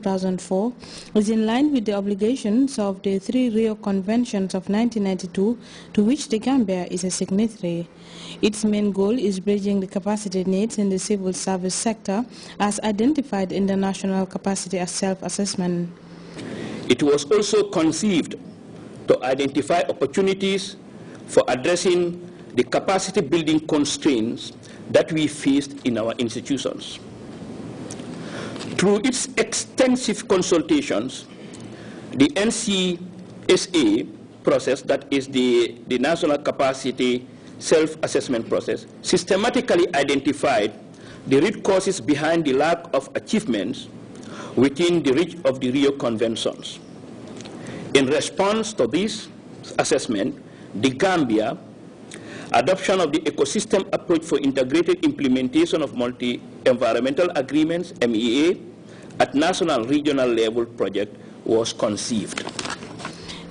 2004 is in line with the obligations of the three Rio Conventions of 1992 to which the Gambia is a signatory. Its main goal is bridging the capacity needs in the civil service sector as identified in the National Capacity Self-Assessment. It was also conceived to identify opportunities for addressing the capacity building constraints that we faced in our institutions. Through its extensive consultations, the NCSA process, that is the National Capacity Self-Assessment process, systematically identified the root causes behind the lack of achievements within the reach of the Rio Conventions. In response to this assessment, the Gambia adoption of the ecosystem approach for integrated implementation of multi-environmental agreements, MEA, at national regional level project was conceived.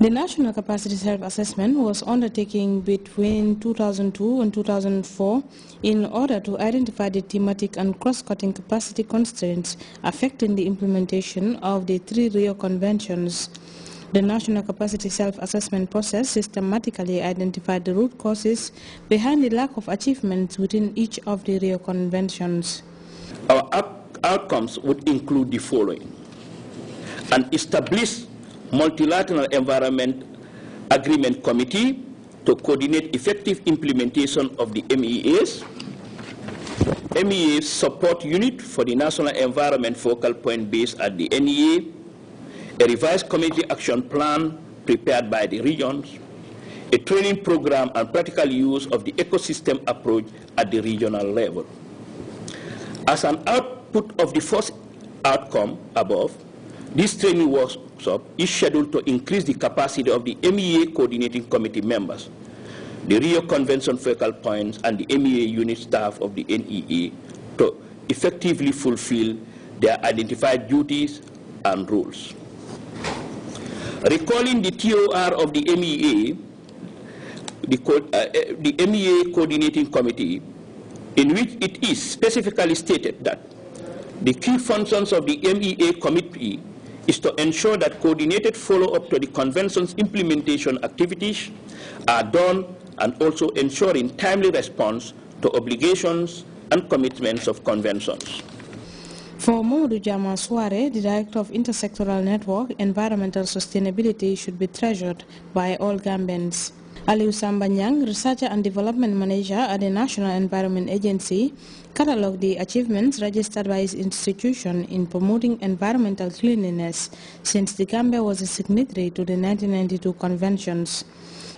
The National Capacity Self-Assessment was undertaken between 2002 and 2004 in order to identify the thematic and cross-cutting capacity constraints affecting the implementation of the three Rio Conventions. The National Capacity Self-Assessment process systematically identified the root causes behind the lack of achievements within each of the Rio Conventions. Our outcomes would include the following: an established multilateral environment agreement committee to coordinate effective implementation of the MEAs, MEA support unit for the National Environment Focal Point based at the NEA, a revised community action plan prepared by the regions, a training program and practical use of the ecosystem approach at the regional level. As an output of the first outcome above, this training workshop is scheduled to increase the capacity of the MEA coordinating committee members, the Rio Convention focal points, and the MEA unit staff of the NEA to effectively fulfill their identified duties and roles. Recalling the TOR of the MEA, the MEA Coordinating Committee, in which it is specifically stated that the key functions of the MEA Committee is to ensure that coordinated follow-up to the Convention's implementation activities are done and also ensuring timely response to obligations and commitments of conventions. For Mamadou Jama Suare, the Director of Intersectoral Network, environmental sustainability should be treasured by all Gambians. Aliou Samba Nyang, Researcher and Development Manager at the National Environment Agency, catalogued the achievements registered by his institution in promoting environmental cleanliness since the Gambia was a signatory to the 1992 conventions.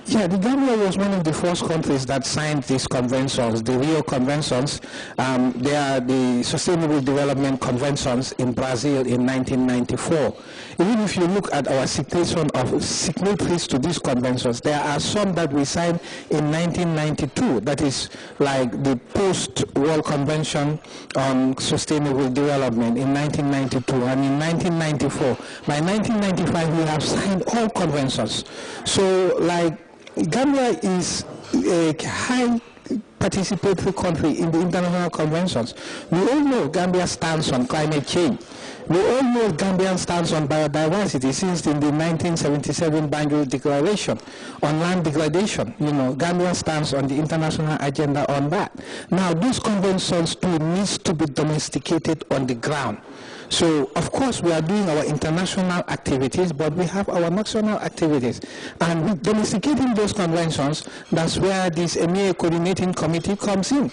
Yeah, the Gambia was one of the first countries that signed these conventions, the Rio Conventions. They are the Sustainable Development Conventions in Brazil in 1994. Even if you look at our citation of signatories to these conventions, there are some that we signed in 1992, that is like the Post-World Convention on Sustainable Development in 1992, and in 1994. By 1995, we have signed all conventions. So, like, Gambia is a high participatory country in the international conventions. We all know Gambia stands on climate change. We all know Gambian stands on biodiversity since in the 1977 Banjul Declaration on land degradation. You know, Gambia stands on the international agenda on that. Now, those conventions too needs to be domesticated on the ground. So, of course, we are doing our international activities, but we have our national activities. And with domesticating those conventions, that's where this MEA Coordinating Committee comes in.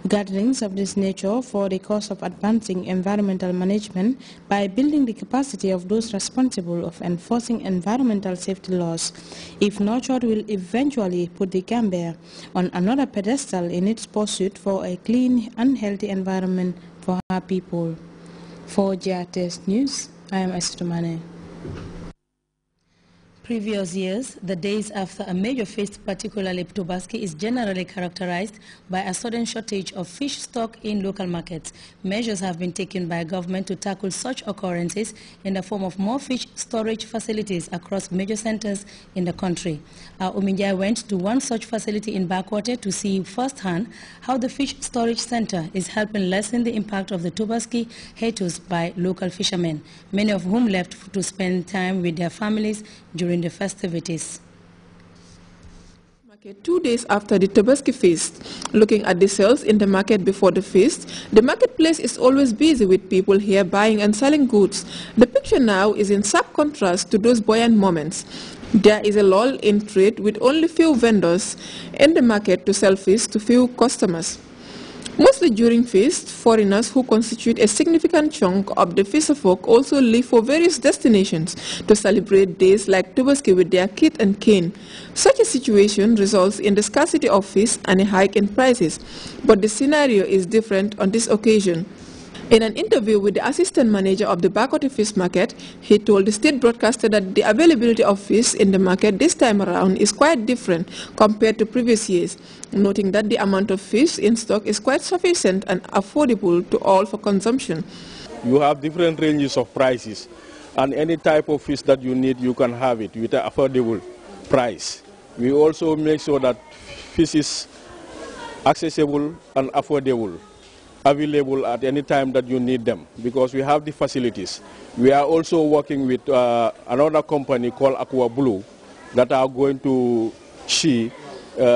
Gatherings of this nature for the cause of advancing environmental management by building the capacity of those responsible of enforcing environmental safety laws, if nurtured, will eventually put the Gambia on another pedestal in its pursuit for a clean and healthy environment for our people. For Grts News, I am Esther Mane. previous years, the days after a major feast, particularly Tobaski, is generally characterized by a sudden shortage of fish stock in local markets. Measures have been taken by government to tackle such occurrences in the form of more fish storage facilities across major centers in the country. Uminjai went to one such facility in Backwater to see firsthand how the fish storage center is helping lessen the impact of the Tobaski hiatus by local fishermen, many of whom left to spend time with their families during the festivities. 2 days after the Tobaski feast, looking at the sales in the market before the feast, the marketplace is always busy with people here buying and selling goods. The picture now is in sharp contrast to those buoyant moments. There is a lull in trade with only few vendors in the market to sell fish to few customers. Mostly during feast, foreigners who constitute a significant chunk of the fisherfolk also leave for various destinations to celebrate days like Tobaski with their kith and kin. Such a situation results in the scarcity of fish and a hike in prices, but the scenario is different on this occasion. In an interview with the assistant manager of the Bakote Fish Market, he told the state broadcaster that the availability of fish in the market this time around is quite different compared to previous years, noting that the amount of fish in stock is quite sufficient and affordable to all for consumption. You have different ranges of prices, and any type of fish that you need, you can have it with an affordable price. We also make sure that fish is accessible and affordable, available at any time that you need them, because we have the facilities. We are also working with another company called Aqua Blue that are going to see,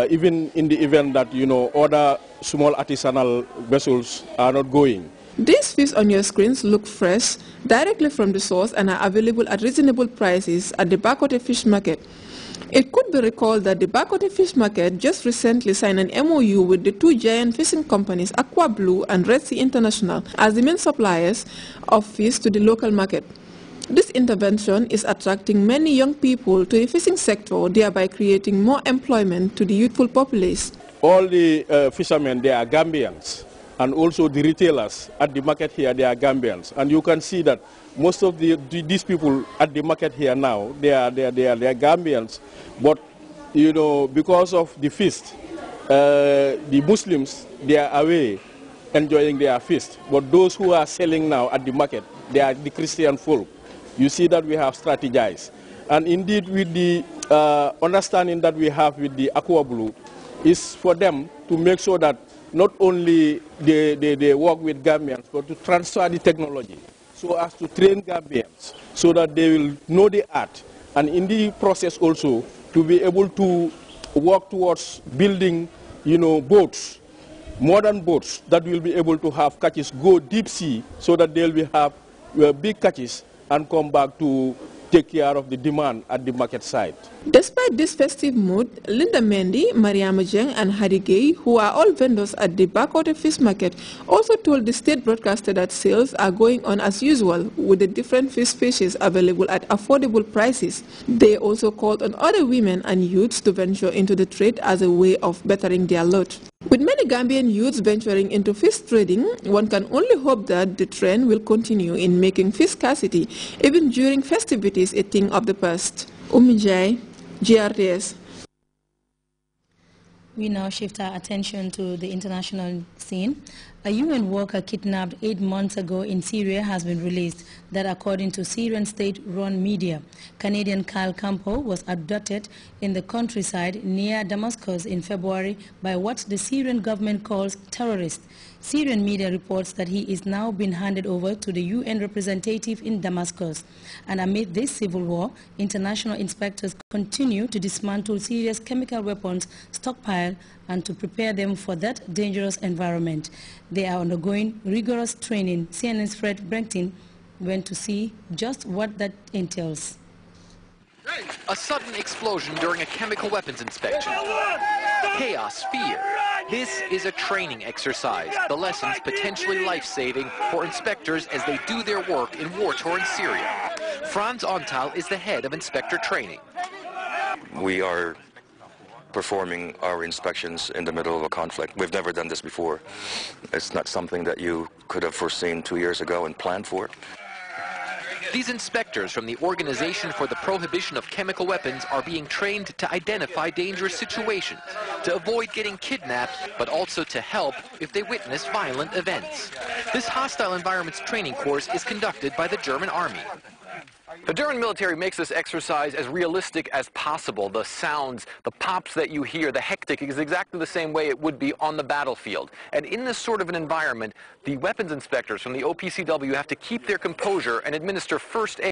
even in the event that, other small artisanal vessels are not going. These fish on your screens look fresh, directly from the source, and are available at reasonable prices at the Bakote Fish Market. It could be recalled that the Bakote Fish Market just recently signed an MOU with the two giant fishing companies, Aqua Blue and Red Sea International, as the main suppliers of fish to the local market. This intervention is attracting many young people to the fishing sector, thereby creating more employment to the youthful populace. All the fishermen, they are Gambians, and also the retailers at the market here, they are Gambians. And you can see that most of these people at the market here now, they are Gambians. But, because of the feast, the Muslims, they are away enjoying their feast. But those who are selling now at the market, they are the Christian folk. You see that we have strategized. And indeed, with the understanding that we have with the Aqua Blue, is for them to make sure that not only they work with Gambians, but to transfer the technology so as to train Gambians so that they will know the art, and in the process also to be able to work towards building, boats, modern boats that will be able to have catches, go deep sea, so that they will have big catches and come back to take care of the demand at the market side. Despite this festive mood, Linda Mendy, Mariama Jeng and Hadi Gay, who are all vendors at the Bakote Fish Market, also told the state broadcaster that sales are going on as usual with the different fish species available at affordable prices. They also called on other women and youths to venture into the trade as a way of bettering their lot. With many Gambian youths venturing into fish trading, one can only hope that the trend will continue in making fish scarcity, even during festivities, a thing of the past. Umijai, Grts. We now shift our attention to the international scene. A UN worker kidnapped 8 months ago in Syria has been released. That according to Syrian state-run media. Canadian Kyle Campo was abducted in the countryside near Damascus in February by what the Syrian government calls terrorists. Syrian media reports that he is now being handed over to the UN representative in Damascus. And amid this civil war, international inspectors continue to dismantle Syria's chemical weapons stockpile and to prepare them for that dangerous environment. They are undergoing rigorous training. CNN's Fred Brenton went to see just what that entails. A sudden explosion during a chemical weapons inspection. Chaos, fear. This is a training exercise, the lessons potentially life-saving for inspectors as they do their work in war-torn Syria. Franz Ontal is the head of inspector training. We are performing our inspections in the middle of a conflict. We've never done this before. It's not something that you could have foreseen 2 years ago and planned for. These inspectors from the Organization for the Prohibition of Chemical Weapons are being trained to identify dangerous situations, to avoid getting kidnapped, but also to help if they witness violent events. This hostile environments training course is conducted by the German Army. The German military makes this exercise as realistic as possible. The sounds, the pops that you hear, the hectic is exactly the same way it would be on the battlefield. And in this sort of an environment, the weapons inspectors from the OPCW have to keep their composure and administer first aid.